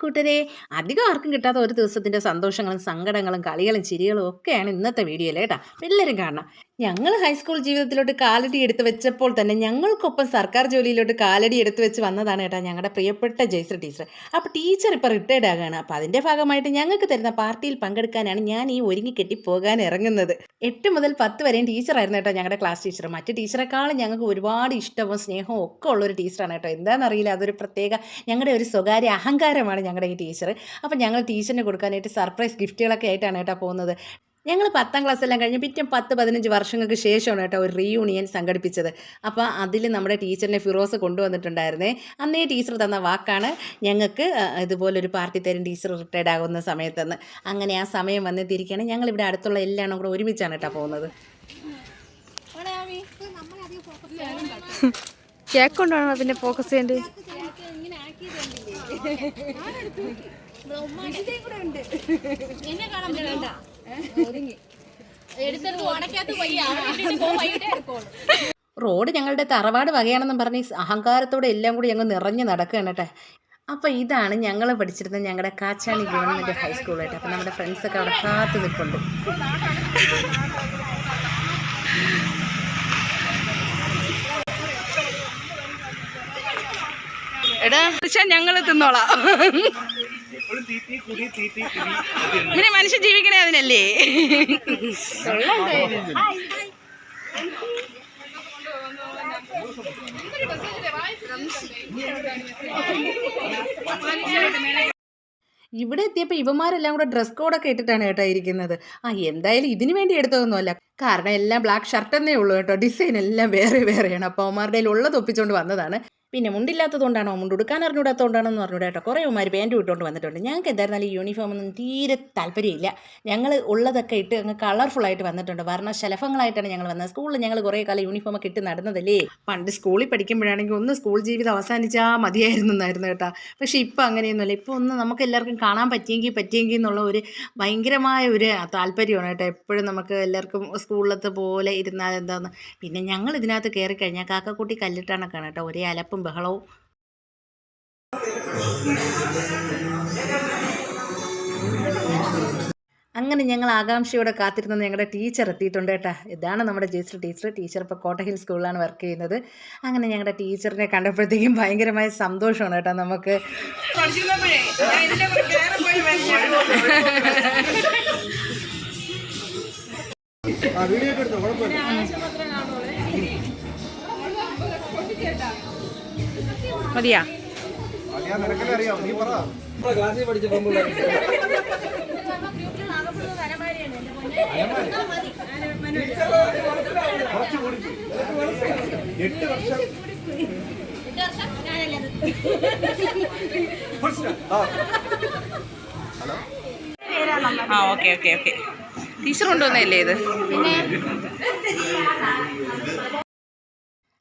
കൂട്ടരെ, അധികം ആർക്കും കിട്ടാത്ത ഒരു ദിവസത്തിൻ്റെ സന്തോഷങ്ങളും സങ്കടങ്ങളും കളികളും ചിരികളും ഒക്കെയാണ് ഇന്നത്തെ വീഡിയോയിൽ കേട്ടോ. എല്ലാവരും കാണണം. ഞങ്ങൾ ഹൈസ്കൂൾ ജീവിതത്തിലോട്ട് കാലടി എടുത്ത് വെച്ചപ്പോൾ തന്നെ ഞങ്ങൾക്കൊപ്പം സർക്കാർ ജോലിയിലോട്ട് കാലടി എടുത്ത് വെച്ച് വന്നതാണ് കേട്ടോ ഞങ്ങളുടെ പ്രിയപ്പെട്ട ജയശ്രീ ടീച്ചർ. അപ്പോൾ ടീച്ചർ ഇപ്പോൾ റിട്ടയർഡ് ആകുകയാണ്. അപ്പോൾ അതിൻ്റെ ഭാഗമായിട്ട് ഞങ്ങൾക്ക് തരുന്ന പാർട്ടിയിൽ പങ്കെടുക്കാനാണ് ഞാൻ ഈ ഒരുങ്ങിക്കെട്ടി പോകാൻ ഇറങ്ങുന്നത്. 8 മുതൽ 10 വരെയും ടീച്ചറായിരുന്നു കേട്ടോ ഞങ്ങളുടെ ക്ലാസ് ടീച്ചർ. മറ്റ് ടീച്ചറെക്കാളും ഞങ്ങൾക്ക് ഒരുപാട് ഇഷ്ടവും സ്നേഹവും ഒക്കെ ഉള്ളൊരു ടീച്ചറാണ് കേട്ടോ. എന്താണെന്നറിയില്ല, അതൊരു പ്രത്യേക ഞങ്ങളുടെ ഒരു സ്വകാര്യ അഹങ്കാരമാണ് ഞങ്ങളുടെ ഈ ടീച്ചർ. അപ്പം ഞങ്ങൾ ടീച്ചറിന് കൊടുക്കാനായിട്ട് സർപ്രൈസ് ഗിഫ്റ്റുകളൊക്കെ ആയിട്ടാണ് കേട്ടോ പോകുന്നത്. ഞങ്ങൾ 10ാം ക്ലാസ്സെല്ലാം കഴിഞ്ഞ് പിറ്റേ 10-15 വർഷങ്ങൾക്ക് ശേഷമാണ് കേട്ടോ ഒരു റീയൂണിയൻ സംഘടിപ്പിച്ചത്. അപ്പോൾ അതിൽ നമ്മുടെ ടീച്ചറിനെ ഫിറോസ് കൊണ്ടുവന്നിട്ടുണ്ടായിരുന്നേ. അന്നേ ടീച്ചർ തന്ന വാക്കാണ് ഞങ്ങൾക്ക് ഇതുപോലൊരു പാർട്ടി തരും ടീച്ചർ റിട്ടയർഡ് ആകുന്ന സമയത്തെന്ന്. അങ്ങനെ ആ സമയം വന്നെത്തിയിരിക്കുകയാണ്. ഞങ്ങളിവിടെ അടുത്തുള്ള എല്ലാം കൂടെ ഒരുമിച്ചാണ് കേട്ടോ പോകുന്നത്. കേക്ക് കൊണ്ടാണോ പിന്നെ ഫോക്കസ് ചെയ്യേണ്ടത്? റോഡ് ഞങ്ങളുടെ തറവാട് വകയാണെന്നും പറഞ്ഞ് അഹങ്കാരത്തോടെ എല്ലാം കൂടി ഞങ്ങൾ നിറഞ്ഞു നടക്കുകയാണ് കേട്ടെ. അപ്പോൾ ഇതാണ് ഞങ്ങൾ പഠിച്ചിരുന്ന ഞങ്ങളുടെ കാച്ചാണി ഗവൺമെൻറ് ഹൈസ്കൂളായിട്ട്. അപ്പോൾ നമ്മുടെ ഫ്രണ്ട്സൊക്കെ അവിടെ കാത്തു നിൽപ്പുണ്ട്. എടാ ഞങ്ങൾ തിന്നോളാം. പിന്നെ മനുഷ്യൻ ജീവിക്കണേ അതിനല്ലേ. ഇവിടെ എത്തിയപ്പോൾ ഇവന്മാരെല്ലാം കൂടെ ഡ്രസ് കോഡൊക്കെ ഇട്ടിട്ടാണ് കേട്ടോ ഇരിക്കുന്നത്. എന്തായാലും ഇതിനു വേണ്ടി എടുത്തതൊന്നുമല്ല. കാരണം എല്ലാം ബ്ലാക്ക് ഷർട്ട് എന്നേ ഉള്ളൂ കേട്ടോ. ഡിസൈൻ എല്ലാം വേറെ വേറെയാണ്. അപ്പോൾ അവന്മാരുടെ ഉള്ളത് ഒപ്പിച്ചുകൊണ്ട് വന്നതാണ്. പിന്നെ മുണ്ടില്ലാത്തതുകൊണ്ടാണോ മുണ്ടുടുക്കാൻ അറിഞ്ഞൂടാത്തതുകൊണ്ടാണെന്ന് പറഞ്ഞൂടാ കേട്ടോ. കുറേ ഉമാർ പാൻറ്റ് ഇട്ടുകൊണ്ട് വന്നിട്ടുണ്ട്. ഞങ്ങൾക്ക് എന്തായിരുന്നാലും ഈ യൂണിഫോമൊന്നും തീരെ താല്പര്യമില്ല. ഞങ്ങൾ ഉള്ളതൊക്കെ ഇട്ട് അങ്ങ് കളർഫുള്ളായിട്ട് വന്നിട്ടുണ്ട്. വർണ്ണശലഭങ്ങളായിട്ടാണ് ഞങ്ങൾ വന്നത്. സ്കൂളിൽ ഞങ്ങൾ കുറേ കാലം യൂണിഫോമൊക്കെ ഇട്ട് നടന്നതല്ലേ. പണ്ട് സ്കൂളിൽ പഠിക്കുമ്പോഴാണെങ്കിൽ ഒന്ന് സ്കൂൾ ജീവിതം അവസാനിച്ചാൽ മതിയായിരുന്നു എന്നായിരുന്നു കേട്ടോ. പക്ഷേ ഇപ്പോൾ അങ്ങനെയൊന്നുമില്ല. ഇപ്പോൾ ഒന്ന് നമുക്ക് എല്ലാവർക്കും കാണാൻ പറ്റിയെങ്കിൽ എന്നുള്ള ഒരു ഭയങ്കരമായ ഒരു താല്പര്യമാണ് കേട്ടോ. എപ്പോഴും നമുക്ക് എല്ലാവർക്കും സ്കൂളിലത്തെ പോലെ ഇരുന്നാൽ എന്താന്ന്. പിന്നെ ഞങ്ങൾ ഇതിനകത്ത് കയറി കഴിഞ്ഞാൽ കാക്കക്കുട്ടി കല്ലിട്ടാണൊക്കെ കേട്ടോ. ഒരേ അലപ്പും ബഹളവും. അങ്ങനെ ഞങ്ങൾ ആകാംക്ഷയോടെ കാത്തിരുന്നത് ഞങ്ങളുടെ ടീച്ചർ എത്തിയിട്ടുണ്ട് കേട്ടോ. ഇതാണ് നമ്മുടെ ജയശ്രീ ടീച്ചർ. ടീച്ചർ ഇപ്പോൾ കോട്ടഹിൽ സ്കൂളിലാണ് വർക്ക് ചെയ്യുന്നത്. അങ്ങനെ ഞങ്ങളുടെ ടീച്ചറിനെ കണ്ടപ്പോഴത്തേക്കും ഭയങ്കരമായ സന്തോഷമാണ് കേട്ടോ നമുക്ക്. മതിയാ? Okay okay okay. ടീച്ചർ കൊണ്ടുവന്നല്ലേ ഇത്?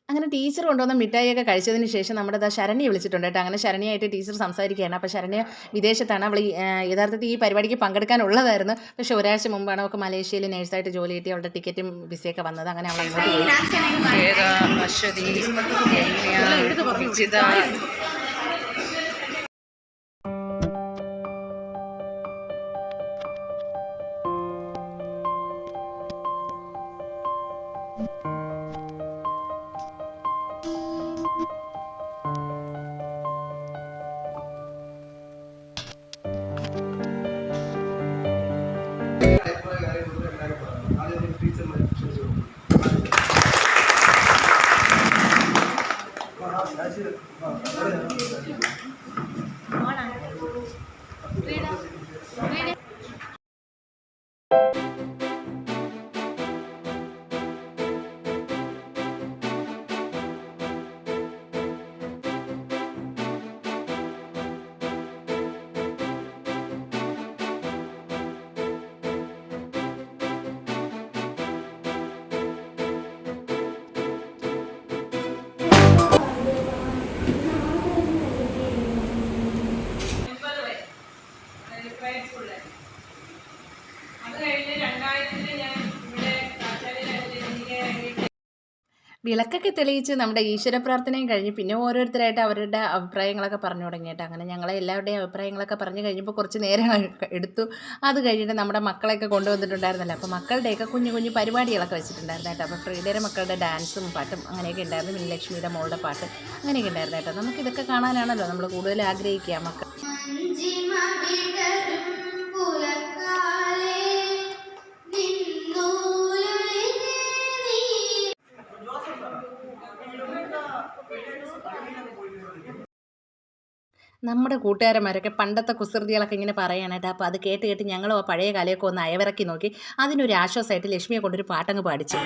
അങ്ങനെ ടീച്ചർ കൊണ്ടുവന്ന മിഠായിയൊക്കെ കഴിച്ചതിന് ശേഷം നമ്മുടെ ശരണ്യെ വിളിച്ചിട്ടുണ്ട് കേട്ടോ. അങ്ങനെ ശരണ്യായിട്ട് ടീച്ചർ സംസാരിക്കുകയാണ്. അപ്പോൾ ശരണ്യ വിദേശത്താണ്. അവൾ യഥാർത്ഥത്തിൽ ഈ പരിപാടിക്ക് പങ്കെടുക്കാനുള്ളതായിരുന്നു. പക്ഷേ ഒരാഴ്ച മുമ്പാണ് അവൾക്ക് മലേഷ്യയിൽ നേഴ്സായിട്ട് ജോലി കിട്ടി. അവളുടെ ടിക്കറ്റും വിസയൊക്കെ വന്നത്. അങ്ങനെ അവൾ അങ്ങോട്ട് പോയി. വിളക്കൊക്കെ തെളിയിച്ച് നമ്മുടെ ഈശ്വര പ്രാർത്ഥനയും കഴിഞ്ഞ് പിന്നെ ഓരോരുത്തരായിട്ട് അവരുടെ അഭിപ്രായങ്ങളൊക്കെ പറഞ്ഞു തുടങ്ങിയിട്ട് അങ്ങനെ ഞങ്ങളെ എല്ലാവരുടെയും അഭിപ്രായങ്ങളൊക്കെ പറഞ്ഞു കഴിഞ്ഞപ്പോൾ കുറച്ച് നേരം എടുത്തു. അത് കഴിഞ്ഞിട്ട് നമ്മുടെ മക്കളെയൊക്കെ കൊണ്ടുവന്നിട്ടുണ്ടായിരുന്നല്ലോ, അപ്പോൾ മക്കളുടെയൊക്കെ കുഞ്ഞു കുഞ്ഞു പരിപാടികളൊക്കെ വെച്ചിട്ടുണ്ടായിരുന്നു കേട്ടോ. അപ്പോൾ ഫ്രീഡയുടെ മക്കളുടെ ഡാൻസും പാട്ടും അങ്ങനെയൊക്കെ ഉണ്ടായിരുന്നു. പിന്നെ ലക്ഷ്മിയുടെ മോളുടെ പാട്ട് അങ്ങനെയൊക്കെ ഉണ്ടായിരുന്നു കേട്ടോ. നമുക്കിതൊക്കെ കാണാനാണല്ലോ നമ്മൾ കൂടുതൽ ആഗ്രഹിക്കുക മക്കൾ. നമ്മുടെ കൂട്ടുകാരന്മാരൊക്കെ പണ്ടത്തെ കുസൃതികളൊക്കെ ഇങ്ങനെ പറയാനായിട്ട്. അപ്പോൾ അത് കേട്ട് കേട്ട് ഞങ്ങളും ആ പഴയ കാലമൊക്കെ ഒന്ന് അയവിറക്കി നോക്കി. അതിനൊരു ആശ്വാസമായിട്ട് ലക്ഷ്മിയെ കൊണ്ടൊരു പാട്ടങ്ങ് പാടിച്ചു.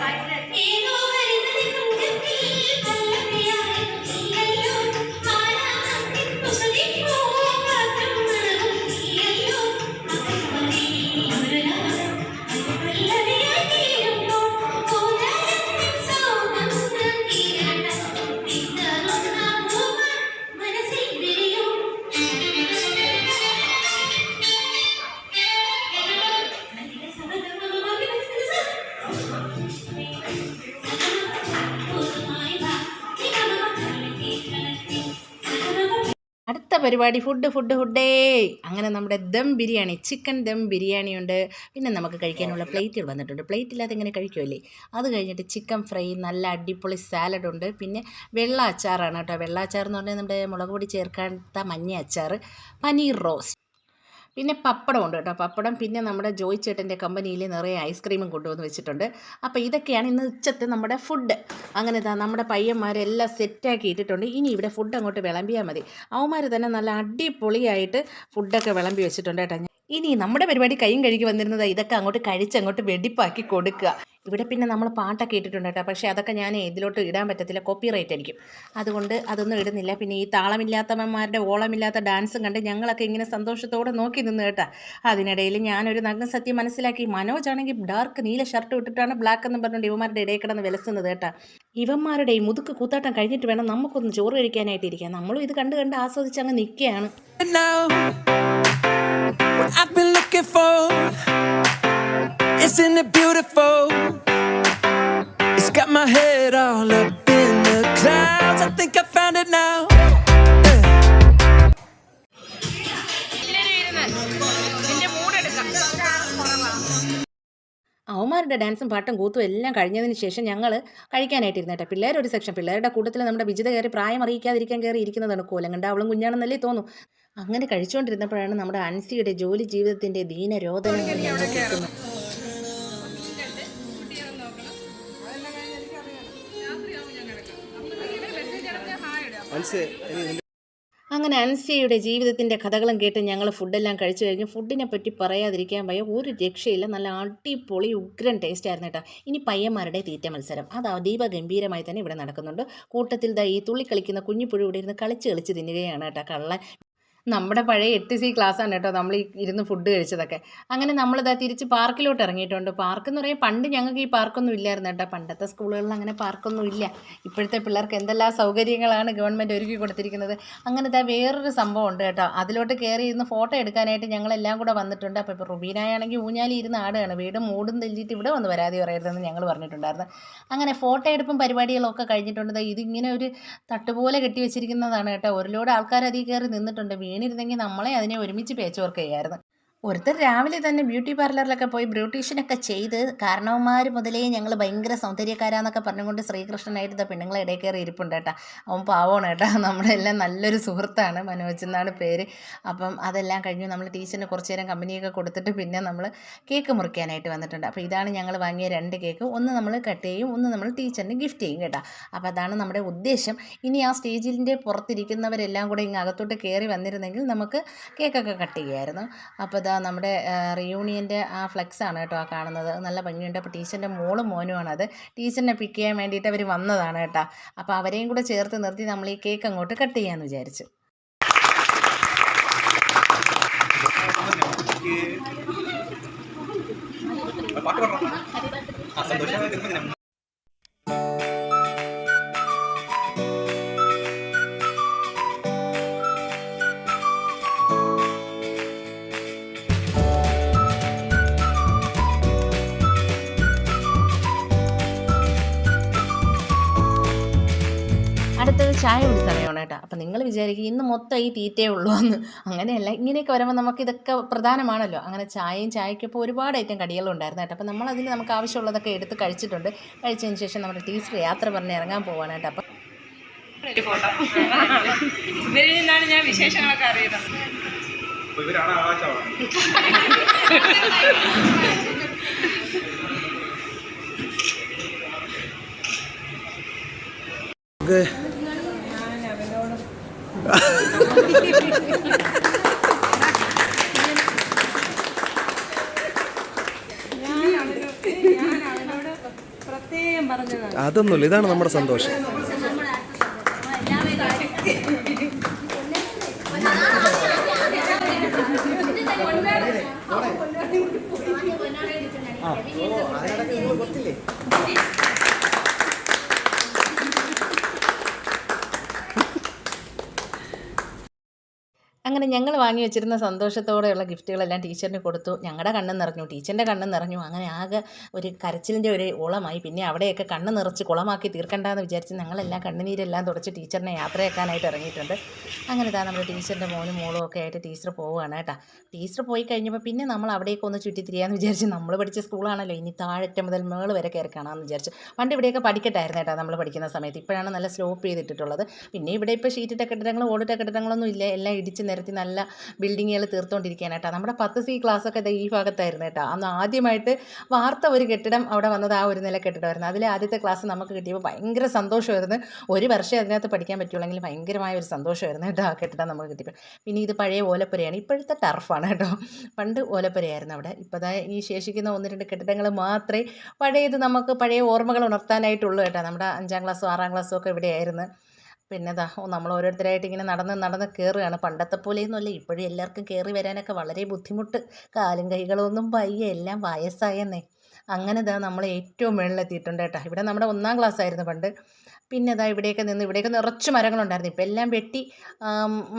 അടുത്ത പരിപാടി ഫുഡേ. അങ്ങനെ നമ്മുടെ ദം ബിരിയാണി, ചിക്കൻ ദം ബിരിയാണിയുണ്ട്. പിന്നെ നമുക്ക് കഴിക്കാനുള്ള പ്ലേറ്റുകൾ വന്നിട്ടുണ്ട്. പ്ലേറ്റ് ഇല്ലാതെ ഇങ്ങനെ കഴിക്കുമല്ലേ. അത് കഴിഞ്ഞിട്ട് ചിക്കൻ ഫ്രൈ, നല്ല അടിപൊളി സാലഡുണ്ട്. പിന്നെ വെള്ള അച്ചാറാണ് കേട്ടോ. വെള്ള അച്ചാർ എന്ന് പറഞ്ഞാൽ നമ്മുടെ മുളക് പൊടി ചേർക്കാത്ത മഞ്ഞ അച്ചാർ, പനീർ റോസ്റ്റ്, പിന്നെ പപ്പടം ഉണ്ട് കേട്ടോ. പപ്പടം, പിന്നെ നമ്മുടെ ജോയ് ചേട്ടൻ്റെ കമ്പനിയിൽ നിറയെ ഐസ്ക്രീമും കൊണ്ടുവന്ന് വെച്ചിട്ടുണ്ട്. അപ്പോൾ ഇതൊക്കെയാണ് ഇന്ന് ഉച്ചത്തെ നമ്മുടെ ഫുഡ്. അങ്ങനെ നമ്മുടെ പയ്യന്മാരെല്ലാം സെറ്റാക്കി ഇട്ടിട്ടുണ്ട്. ഇനി ഇവിടെ ഫുഡ് അങ്ങോട്ട് വിളമ്പിയാൽ മതി. അവന്മാർ തന്നെ നല്ല അടിപൊളിയായിട്ട് ഫുഡൊക്കെ വിളമ്പി വെച്ചിട്ടുണ്ട് കേട്ടോ. ഇനി നമ്മുടെ പരിപാടി കൈയും കഴുകി വന്നിരുന്നത് ഇതൊക്കെ അങ്ങോട്ട് കഴിച്ചങ്ങോട്ട് വെടിപ്പാക്കി കൊടുക്കുക. ഇവിടെ പിന്നെ നമ്മൾ പാട്ടൊക്കെ ഇട്ടിട്ടുണ്ട് കേട്ടോ. പക്ഷേ അതൊക്കെ ഞാൻ ഇതിലോട്ട് ഇടാൻ പറ്റത്തില്ല, കോപ്പിറൈറ്റ് ആയിരിക്കും. അതുകൊണ്ട് അതൊന്നും ഇടുന്നില്ല. പിന്നെ ഈ താളമില്ലാത്തവന്മാരുടെ ഓളമില്ലാത്ത ഡാൻസും കണ്ട് ഞങ്ങളൊക്കെ ഇങ്ങനെ സന്തോഷത്തോടെ നോക്കി നിന്ന് കേട്ടോ. അതിനിടയിൽ ഞാനൊരു നഗ്ന സത്യം മനസ്സിലാക്കി. മനോജാണെങ്കിൽ ഡാർക്ക് നീല ഷർട്ട് ഇട്ടിട്ടാണ് ബ്ലാക്ക് എന്ന് പറഞ്ഞുകൊണ്ട് ഇവന്മാരുടെ ഇടയിൽ കിടന്ന് വിലസുന്നത് കേട്ടോ. ഇവന്മാരുടെ ഈ മുതുക്ക് കൂത്താട്ടം കഴിഞ്ഞിട്ട് വേണം നമുക്കൊന്ന് ചോറ് കഴിക്കാനായിട്ടിരിക്കാം. നമ്മളും ഇത് കണ്ട് കണ്ട് ആസ്വദിച്ച് അങ്ങ് നിൽക്കുകയാണ്. What I've been looking for, isn't it beautiful? It's got my head all up in the clouds. I think I found it now. അവന്മാരുടെ ഡാൻസും പാട്ടും കൂത്തും എല്ലാം കഴിഞ്ഞതിന് ശേഷം ഞങ്ങൾ കഴിക്കാനായിട്ടിരുന്നു കേട്ടോ. പിള്ളേരൊരു സെക്ഷൻ, പിള്ളേരുടെ കൂട്ടത്തിൽ നമ്മുടെ വിജിത കയറി പ്രായം അറിയിക്കാതിരിക്കാൻ കയറി ഇരിക്കുന്നതാണ്. കോലം കണ്ട അവളും കുഞ്ഞാണെന്നല്ലേ തോന്നും. അങ്ങനെ കഴിച്ചുകൊണ്ടിരുന്നപ്പോഴാണ് നമ്മുടെ അൻസിയുടെ ജോലി ജീവിതത്തിൻ്റെ ദീനരോധനം കേൾക്കുന്നത്. അങ്ങനെ അൻസിയുടെ ജീവിതത്തിൻ്റെ കഥകളും കേട്ട് ഞങ്ങൾ ഫുഡെല്ലാം കഴിച്ചു കഴിഞ്ഞു. ഫുഡിനെ പറ്റി പറയാതിരിക്കാൻ വയ്യ, ഒരു രക്ഷയില്ല. നല്ല അടിപൊളി ഉഗ്രൻ ടേസ്റ്റ് ആയിരുന്നു കേട്ടോ. ഇനി പയ്യന്മാരുടെ തീറ്റ മത്സരം അത് അതീവ തന്നെ ഇവിടെ നടക്കുന്നുണ്ട്. കൂട്ടത്തിൽ ഈ തുള്ളി കളിക്കുന്ന കുഞ്ഞിപ്പുഴ ഇവിടെ ഇരുന്ന് കളിച്ച് തിന്നുകയാണ് കേട്ടോ കള്ളൻ. നമ്മുടെ പഴയ 8C ക്ലാസ്സാണ് കേട്ടോ നമ്മൾ ഇരുന്ന് ഫുഡ് കഴിച്ചതൊക്കെ. അങ്ങനെ നമ്മളിതാ തിരിച്ച് പാർക്കിലോട്ട് ഇറങ്ങിയിട്ടുണ്ട്. പാർക്ക് എന്ന് പറയുമ്പോൾ പണ്ട് ഞങ്ങൾക്ക് ഈ പാർക്കൊന്നും ഇല്ലായിരുന്നു കേട്ടോ. പണ്ടത്തെ സ്കൂളുകളിൽ അങ്ങനെ പാർക്കൊന്നും ഇല്ല. ഇപ്പോഴത്തെ പിള്ളേർക്ക് എന്തെല്ലാം സൗകര്യങ്ങളാണ് ഗവൺമെൻറ് ഒരുക്കി കൊടുത്തിരിക്കുന്നത്. അങ്ങനെ ഇതാ വേറൊരു സംഭവം ഉണ്ട് കേട്ടോ. അതിലോട്ട് കയറി ഇരുന്ന് ഫോട്ടോ എടുക്കാനായിട്ട് ഞങ്ങളെല്ലാം കൂടെ വന്നിട്ടുണ്ട്. അപ്പോൾ ഇപ്പോൾ റുബീനായാണെങ്കിൽ ഊഞ്ഞാലി ഇരുന്ന് ആടുകയാണ്. വീട് മൂടും തെല്ലിയിട്ട് ഇവിടെ വന്ന് പരാതി പറയരുതെന്ന് ഞങ്ങൾ പറഞ്ഞിട്ടുണ്ടായിരുന്നു. അങ്ങനെ ഫോട്ടോ എടുപ്പും പരിപാടികളൊക്കെ കഴിഞ്ഞിട്ടുണ്ട്. ഇതിങ്ങനെ ഒരു തട്ടുപോലെ കെട്ടി വെച്ചിരിക്കുന്നതാണ് കേട്ടോ. ഒരു ലോഡ് ആൾക്കാർ അതിൽ കയറി നിന്നിട്ടുണ്ട്. വീണിരുന്നെങ്കിൽ നമ്മളെ അതിനെ ഒരുമിച്ച് പേച്ച് വർക്ക് ചെയ്യായിരുന്നു. ഒരുത്തർ രാവിലെ തന്നെ ബ്യൂട്ടി പാർലറിലൊക്കെ പോയി ബ്യൂട്ടീഷ്യനൊക്കെ ചെയ്ത് കാരണവന്മാർ മുതലേ ഞങ്ങൾ ഭയങ്കര സൗന്ദര്യക്കാരാന്നൊക്കെ പറഞ്ഞുകൊണ്ട് ശ്രീകൃഷ്ണനായിട്ട് പെണ്ണുങ്ങളെ ഇടയിൽ കയറി ഇരിപ്പുണ്ട് കേട്ടോ. അവൻ പാവമാണ് കേട്ടോ. നമ്മുടെ എല്ലാം നല്ലൊരു സുഹൃത്താണ്, മനോജ് എന്നാണ് പേര്. അപ്പം അതെല്ലാം കഴിഞ്ഞു നമ്മൾ ടീച്ചറിന് കുറച്ച് നേരം കമ്പനിയൊക്കെ കൊടുത്തിട്ട് പിന്നെ നമ്മൾ കേക്ക് മുറിക്കാനായിട്ട് വന്നിട്ടുണ്ട്. അപ്പോൾ ഇതാണ് ഞങ്ങൾ വാങ്ങിയ 2 കേക്ക്. ഒന്ന് നമ്മൾ കട്ട് ചെയ്യും, ഒന്ന് നമ്മൾ ടീച്ചറിന് ഗിഫ്റ്റ് ചെയ്യും കേട്ടോ. അപ്പോൾ അതാണ് നമ്മുടെ ഉദ്ദേശം. ഇനി ആ സ്റ്റേജിൻ്റെ പുറത്തിരിക്കുന്നവരെല്ലാം കൂടെ ഇങ്ങ് അകത്തോട്ട് കയറി വന്നിരുന്നെങ്കിൽ നമുക്ക് കേക്കൊക്കെ കട്ട് ചെയ്യാമായിരുന്നു. അപ്പോൾ നമ്മുടെ റിയൂണിയൻ്റെ ആ ഫ്ലെക്സാണ് കേട്ടോ ആ കാണുന്നത്. നല്ല ഭംഗിയുണ്ട്. അപ്പോൾ ടീച്ചറിൻ്റെ മോളും മോനുമാണ് അത്. ടീച്ചറിനെ പിക്ക് ചെയ്യാൻ വേണ്ടിയിട്ട് അവർ വന്നതാണ് കേട്ടോ. അപ്പോൾ അവരെയും കൂടെ ചേർത്ത് നിർത്തി നമ്മൾ ഈ കേക്ക് അങ്ങോട്ട് കട്ട് ചെയ്യാമെന്ന് വിചാരിച്ചു. ചായ കുടി സമയമാണ് കേട്ടോ. അപ്പം നിങ്ങൾ വിചാരിക്കും ഇന്ന് മൊത്തം ഈ തീറ്റയേ ഉള്ളൂ എന്ന്. അങ്ങനെയല്ല, ഇങ്ങനെയൊക്കെ വരുമ്പോൾ നമുക്കിതൊക്കെ പ്രധാനമാണല്ലോ. അങ്ങനെ ചായക്കൊപ്പം ഒരുപാട് ഐറ്റം കടികളും ഉണ്ടായിരുന്നു കേട്ടോ. അപ്പം നമ്മളതിന് നമുക്ക് ആവശ്യമുള്ളതൊക്കെ എടുത്ത് കഴിച്ചിട്ടുണ്ട്. കഴിച്ചതിന് ശേഷം നമ്മുടെ ടീച്ചർ യാത്ര പറഞ്ഞ് ഇറങ്ങാൻ പോവാണ് കേട്ടോ. അപ്പം ഫോട്ടോ ഇവരിൽ നിന്നാണ് ഞാൻ വിശേഷങ്ങളൊക്കെ അറിയുന്നത്. അതൊന്നുമില്ല, ഇതാണ് നമ്മുടെ സന്തോഷം. അങ്ങനെ ഞങ്ങൾ വാങ്ങി വെച്ചിരുന്ന സന്തോഷത്തോടെയുള്ള ഗിഫ്റ്റുകളെല്ലാം ടീച്ചറിന് കൊടുത്തു. ഞങ്ങളുടെ കണ്ണും നിറഞ്ഞു, ടീച്ചറിൻ്റെ കണ്ണും നിറഞ്ഞു. അങ്ങനെ ആകെ ഒരു കരച്ചിലിൻ്റെ ഒരു ഓളമായി. പിന്നെ അവിടെയൊക്കെ കണ്ണ് നിറച്ച് കുളമാക്കി തീർക്കണ്ടെന്ന് വിചാരിച്ച് ഞങ്ങളെല്ലാം കണ്ണുനീരെല്ലാം തുടച്ച് ടീച്ചറിനെ യാത്രയാക്കാനായിട്ട് ഇറങ്ങിയിട്ടുണ്ട്. അങ്ങനെ നമ്മുടെ ടീച്ചറിൻ്റെ മോനും മോളും ഒക്കെ ആയിട്ട് ടീച്ചർ പോവുകയാണ് കേട്ടോ. ടീച്ചർ പോയി കഴിഞ്ഞപ്പോൾ പിന്നെ നമ്മൾ അവിടേക്കൊന്ന് ചുറ്റിത്തിരിയാന്ന് വിചാരിച്ച്, നമ്മൾ പഠിച്ച സ്കൂളാണല്ലോ, ഇനി താഴത്തെ മുതൽ മേൾ വരെ കയറി കാണാമെന്ന് വിചാരിച്ചു. പണ്ട് ഇവിടെയൊക്കെ പഠിക്കട്ടായിരുന്നു കേട്ടോ നമ്മൾ പഠിക്കുന്ന സമയത്ത്. ഇപ്പോഴാണ് നല്ല സ്ലോപ്പ് ചെയ്തിട്ടുള്ളത്. പിന്നെ ഇവിടെ ഇപ്പോൾ ഷീറ്റിട്ട കെട്ടിടങ്ങളും ഓടിട്ട കെട്ടിടങ്ങളൊന്നും ഇല്ല, എല്ലാം ഇടിച്ച് നിരത്തി നല്ല ബിൽഡിങ്ങുകൾ തീർത്തുകൊണ്ടിരിക്കുകയാണ് കേട്ടോ. നമ്മുടെ 10C ക്ലാസ്സൊക്കെ ഈ ഭാഗത്തായിരുന്നു കേട്ടോ. അന്ന് ആദ്യമായിട്ട് വാർത്ത ഒരു കെട്ടിടം അവിടെ വന്നത് ആ ഒരു നില കെട്ടിടമായിരുന്നു. അതിലെ ആദ്യത്തെ ക്ലാസ് നമുക്ക് കിട്ടിയപ്പോൾ ഭയങ്കര സന്തോഷമായിരുന്നു. ഒരു വർഷം അതിനകത്ത് പഠിക്കാൻ പറ്റുള്ളെങ്കിൽ ഭയങ്കരമായ ഒരു സന്തോഷമായിരുന്നു കേട്ടോ ആ കെട്ടിടം നമുക്ക് കിട്ടിയപ്പോൾ. പിന്നെ ഇത് പഴയ ഓലപ്പുരയാണ്, ഇപ്പോഴത്തെ ടർഫാണ് കേട്ടോ. പണ്ട് ഓലപ്പുരയായിരുന്നു അവിടെ. ഇപ്പോൾ ഈ ശേഷിക്കുന്ന 1-2 കെട്ടിടങ്ങൾ മാത്രമേ പഴയത് നമുക്ക് പഴയ ഓർമ്മകൾ ഉണർത്താനായിട്ടുള്ളൂ കേട്ടോ. നമ്മുടെ 5ാം ക്ലാസ്സും 6ാം ക്ലാസ്സും ഒക്കെ ഇവിടെയായിരുന്നു. പിന്നെ നമ്മൾ ഓരോരുത്തരായിട്ട് ഇങ്ങനെ നടന്ന് കയറുകയാണ്. പണ്ടത്തെ പോലെയൊന്നുമല്ല, ഇപ്പോഴും എല്ലാവർക്കും കയറി വരാനൊക്കെ വളരെ ബുദ്ധിമുട്ട്. കാലും കൈകളൊന്നും വയ്യ, എല്ലാം വയസ്സായെന്നേ. അങ്ങനെ നമ്മൾ ഏറ്റവും മുകളിലെത്തിയിട്ടുണ്ട് കേട്ടോ. ഇവിടെ നമ്മുടെ 1ാം ക്ലാസ് ആയിരുന്നു പണ്ട്. പിന്നെ ഇവിടെയൊക്കെ നിറച്ച് മരങ്ങളുണ്ടായിരുന്നു. ഇപ്പം എല്ലാം വെട്ടി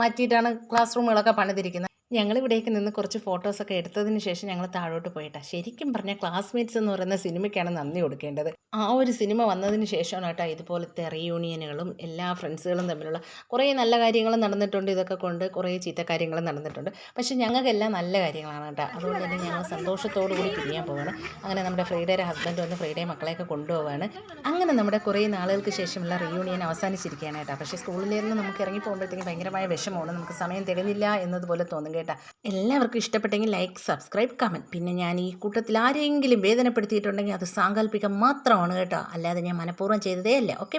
മാറ്റിയിട്ടാണ് ക്ലാസ് റൂമുകളൊക്കെ പണിതിരിക്കുന്നത്. ഞങ്ങളിവിടേക്ക് നിന്ന് കുറച്ച് ഫോട്ടോസൊക്കെ എടുത്തതിന് ശേഷം ഞങ്ങൾ താഴോട്ട് പോയിട്ടാ. ശരിക്കും പറഞ്ഞാൽ ക്ലാസ്മേറ്റ്സ് എന്ന് പറയുന്ന സിനിമയ്ക്കാണ് നന്ദി കൊടുക്കേണ്ടത്. ആ ഒരു സിനിമ വന്നതിന് ശേഷമാണ് കേട്ടോ ഇതുപോലത്തെ റീയൂണിയനുകളും എല്ലാ ഫ്രണ്ട്സുകളും തമ്മിലുള്ള കുറേ നല്ല കാര്യങ്ങളും നടന്നിട്ടുണ്ട്. ഇതൊക്കെ കൊണ്ട് കുറേ ചീത്ത കാര്യങ്ങളും നടന്നിട്ടുണ്ട്. പക്ഷേ ഞങ്ങൾക്കെല്ലാം നല്ല കാര്യങ്ങളാണ് കേട്ടോ. അതുകൊണ്ട് തന്നെ ഞങ്ങൾ സന്തോഷത്തോടു കൂടി പിരിയാൻ പോവുകയാണ്. അങ്ങനെ നമ്മുടെ ഫ്രൈഡേയുടെ ഹസ്ബൻഡ് വന്ന് ഫ്രൈഡേ മക്കളെയൊക്കെ കൊണ്ടുപോവുകയാണ്. അങ്ങനെ നമ്മുടെ കുറേ നാളുകൾക്ക് ശേഷമുള്ള റീയൂണിയൻ അവസാനിച്ചിരിക്കുകയാണ് കേട്ടോ. പക്ഷേ സ്കൂളിലിരുന്ന് നമുക്ക് ഇറങ്ങി പോകുമ്പോഴത്തേക്കും ഭയങ്കരമായ വിഷമമാണ്. നമുക്ക് സമയം തികഞ്ഞില്ല എന്നതുപോലെ തോന്നും കേട്ടോ. എല്ലാവർക്കും ഇഷ്ടപ്പെട്ടെങ്കിൽ ലൈക്ക്, സബ്സ്ക്രൈബ്, കമൻറ്റ്. പിന്നെ ഞാൻ ഈ കൂട്ടത്തിൽ ആരെങ്കിലും വേദനപ്പെടുത്തിയിട്ടുണ്ടെങ്കിൽ അത് സാങ്കല്പികം മാത്രമാണ് കേട്ടോ, അല്ലാതെ ഞാൻ മനഃപൂർവ്വം ചെയ്തതേ അല്ല. ഓക്കെ.